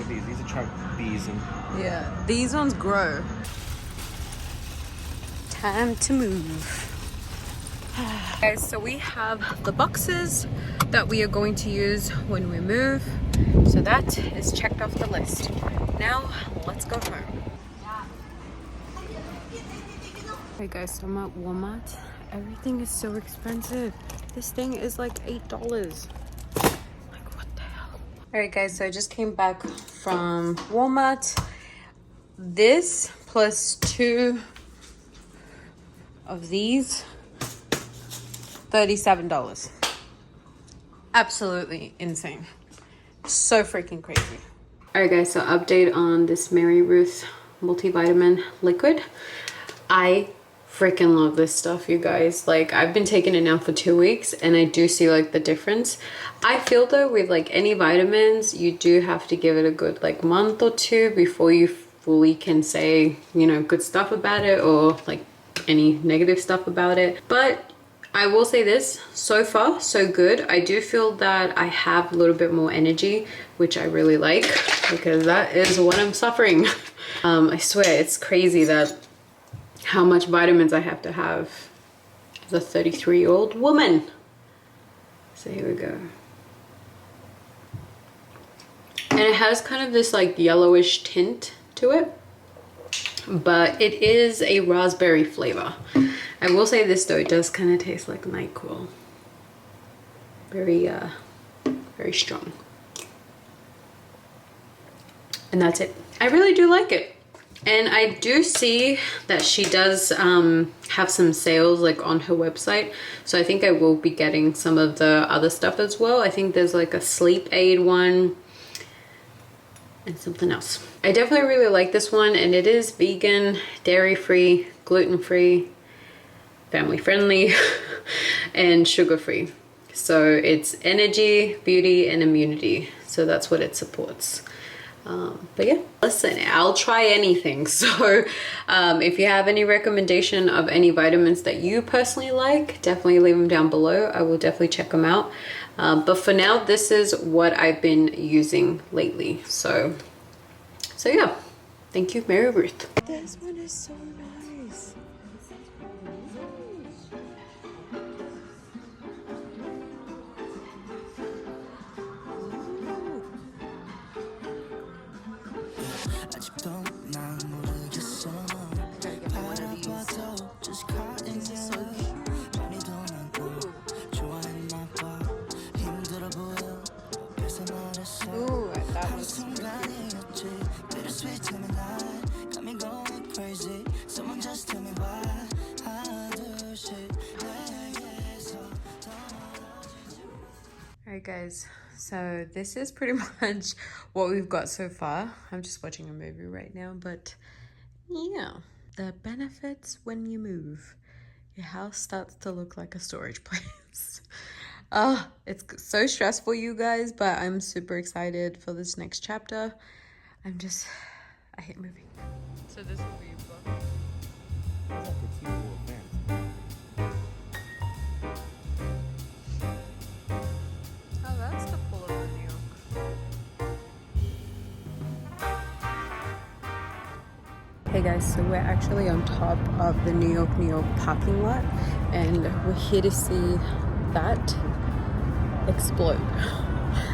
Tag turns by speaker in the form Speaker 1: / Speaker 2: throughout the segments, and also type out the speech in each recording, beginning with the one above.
Speaker 1: are these? These are chunk bees and...
Speaker 2: Yeah, these ones grow. Time to move. Guys, so we have the boxes that we are going to use when we move. So that is checked off the list. Now, let's go home. Hey guys, so I'm at Walmart. Everything is so expensive. This thing is like $8. Like, what the hell? Alright guys, so I just came back from Walmart. This plus 2 of these, $37. Absolutely insane. So freaking crazy. Alright guys, so update on this Mary Ruth multivitamin liquid. I freaking love this stuff, you guys. Like, I've been taking it now for 2 weeks and I do see like the difference. I feel though with like any vitamins, you do have to give it a good like month or 2 before you fully can say, you know, good stuff about it or like any negative stuff about it. But I will say this, so far so good. I do feel that I have a little bit more energy, which I really like, because that is what I'm suffering. I swear it's crazy that how much vitamins I have to have as a 33-year-old woman. So here we go. And it has kind of this like yellowish tint to it, but it is a raspberry flavor. I will say this though, it does kind of taste like NyQuil. Very strong. And that's it. I really do like it. And I do see that she does have some sales like on her website. So I think I will be getting some of the other stuff as well. I think there's like a sleep aid one and something else. I definitely really like this one, and it is vegan, dairy-free, gluten-free, family-friendly, and sugar-free. So it's energy, beauty, and immunity. So that's what it supports. But yeah, listen, I'll try anything. So if you have any recommendation of any vitamins that you personally like, definitely leave them down below. I will definitely check them out. But for now, this is what I've been using lately. So yeah, thank you, Mary Ruth. This one is so nice. Ooh, that was Alright guys, so this is pretty much what we've got so far. I'm just watching a movie right now, but yeah, the benefits when you move. Your house starts to look like a storage place. It's so stressful, you guys, but I'm super excited for this next chapter. I hate moving. So this is what you've got. Oh, that's the pool of New York. Hey guys, so we're actually on top of the New York parking lot, and we're here to see that explode.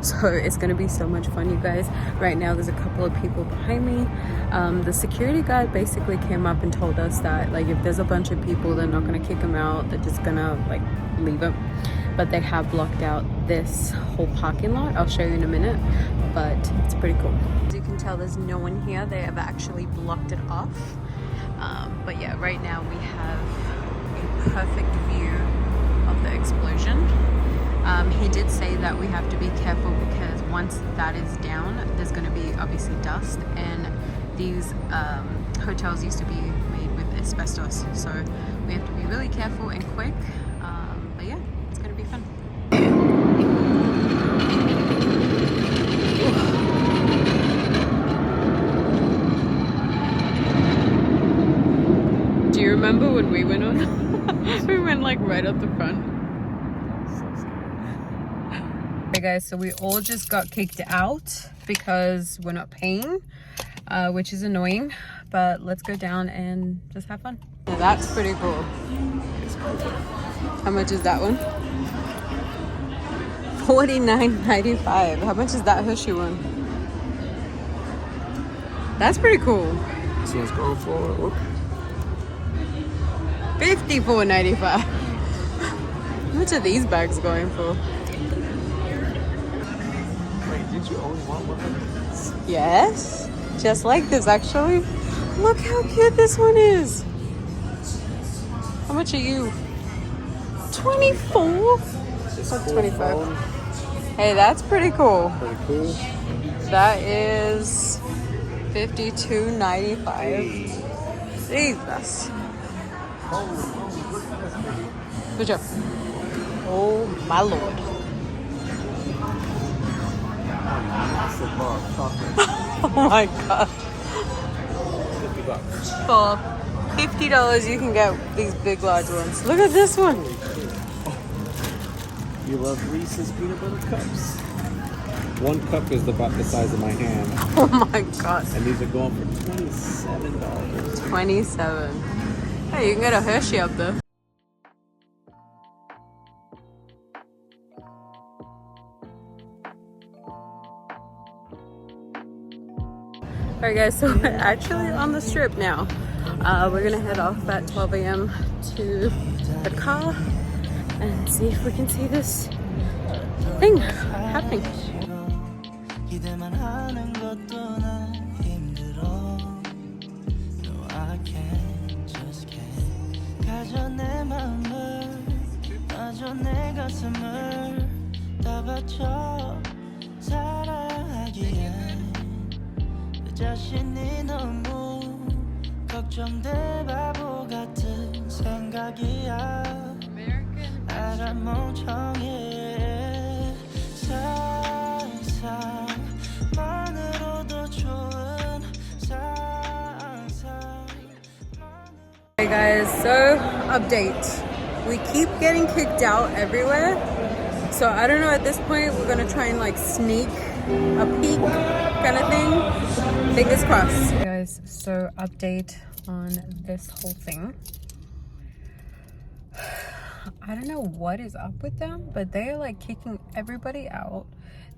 Speaker 2: So it's gonna be so much fun, you guys. Right now there's a couple of people behind me. The security guard basically came up and told us that like if there's a bunch of people, they're not gonna kick them out, they're just gonna like leave them. But they have blocked out this whole parking lot. I'll show you in a minute, but it's pretty cool. As you can tell, there's no one here. They have actually blocked it off. But yeah, right now we have a perfect view of the explosion. He did say that we have to be careful because once that is down, there's going to be obviously dust, and these hotels used to be made with asbestos, so we have to be really careful and quick. But yeah, it's going to be fun. Do you remember when we went on? We went like right up the front. Okay guys, so we all just got kicked out because we're not paying, which is annoying, but let's go down and just have fun. Yeah, that's pretty cool. How much is that one? $49.95. How much is that Hershey one? That's pretty cool.
Speaker 1: This one's going for
Speaker 2: $54.95. How much are these bags going for?
Speaker 1: Wait, did you only want one of these?
Speaker 2: Yes, just like this actually. Look how cute this one is. How much are you? 24?
Speaker 1: This
Speaker 2: Or
Speaker 1: cool
Speaker 2: 25.
Speaker 1: phone.
Speaker 2: Hey, that's pretty cool.
Speaker 1: Pretty cool.
Speaker 2: That is $52.95.
Speaker 1: Hey.
Speaker 2: Jesus.
Speaker 1: Oh, look at this baby.
Speaker 2: Good job. Oh my lord.
Speaker 1: Massive bar of chocolate.
Speaker 2: Oh my god.
Speaker 1: $50.
Speaker 2: For $50 you can get these big large ones. Look at this one.
Speaker 1: You love Reese's peanut butter cups. One cup is about the size of my hand.
Speaker 2: Oh my god.
Speaker 1: And these are going for $27.
Speaker 2: 27. Hey, you can get a Hershey up there. Alright guys, so we're actually on the strip now. We're gonna head off at 12 a.m. to the car and see if we can see this thing happening.
Speaker 3: 자신이 너무 걱정돼 바보 같은 생각이야 알아 멍청해 상상만으로도 좋은 상상.
Speaker 2: Hey guys, so update. We keep getting kicked out everywhere. So I don't know, at this point we're gonna try and like sneak a peek kind of thing. Fingers crossed. Hey guys, so update on this whole thing. I don't know what is up with them, but they are like kicking everybody out.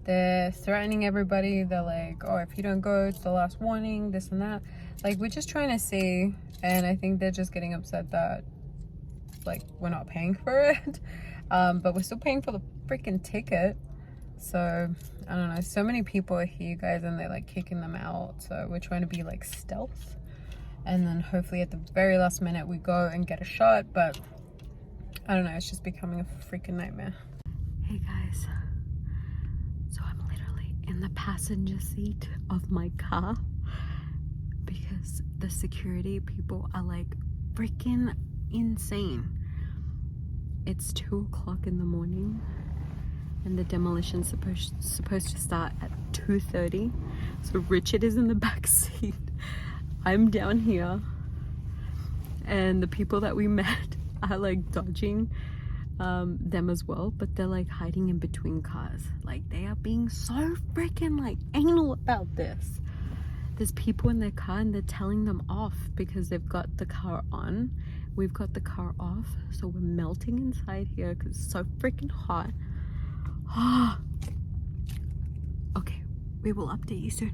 Speaker 2: They're threatening everybody. They're like, oh, if you don't go, it's the last warning, this and that. Like, we're just trying to see, and I think they're just getting upset that like we're not paying for it. But we're still paying for the freaking ticket. So I don't know, so many people are here guys and they're like kicking them out, so we're trying to be like stealth, and then hopefully at the very last minute we go and get a shot. But I don't know, it's just becoming a freaking nightmare. Hey guys, so I'm literally in the passenger seat of my car because the security people are like freaking insane. It's 2 o'clock in the morning and the demolition's supposed to start at 2:30. So Richard is in the back seat. I'm down here. And the people that we met are like dodging them as well. But they're like hiding in between cars. Like they are being so freaking like anal about this. There's people in their car and they're telling them off because they've got the car on. We've got the car off. So we're melting inside here because it's so freaking hot. Okay, we will update you soon.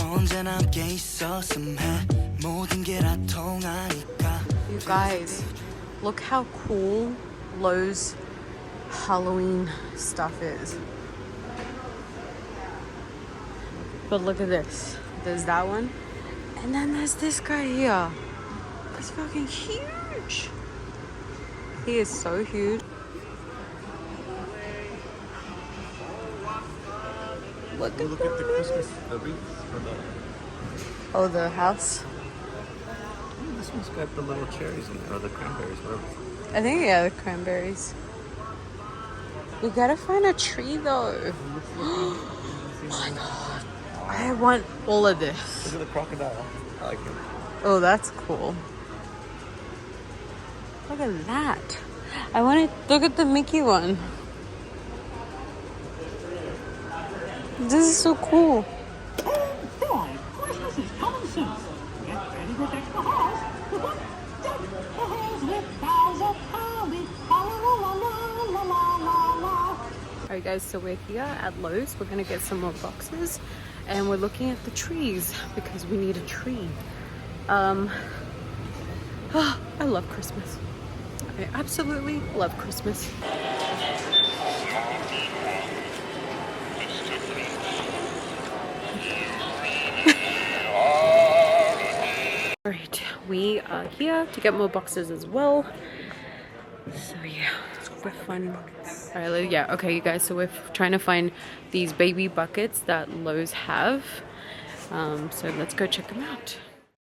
Speaker 3: 언제나 함께 있었음 해 모든 게 다 통하니까.
Speaker 2: You guys, look how cool Lowe's Halloween stuff is. But look at this. There's that one. And then there's this guy here. He's fucking huge. He is so huge. Look at
Speaker 1: the Christmas wreaths for the.
Speaker 2: Oh, the house?
Speaker 1: This one's got the little cherries in it, or the cranberries, whatever.
Speaker 2: I think, yeah, the cranberries. We gotta find a tree though. Oh my god. I want all of this.
Speaker 1: Look at the crocodile. I like him.
Speaker 2: Oh, that's cool. Look at that. I want to look at the Mickey one. This is so cool.
Speaker 4: Christmas is coming soon. Get ready to deck the halls. Deck the halls with boughs of holly. La la la la la la la.
Speaker 2: Alright guys, so we're here at Lowe's. We're gonna get some more boxes and we're looking at the trees because we need a tree. I love Christmas. I absolutely love Christmas. Alright, we are here to get more boxes as well. So yeah, we're fun. Alright, yeah, okay you guys, so we're trying to find these baby buckets that Lowe's have. So let's go check them out.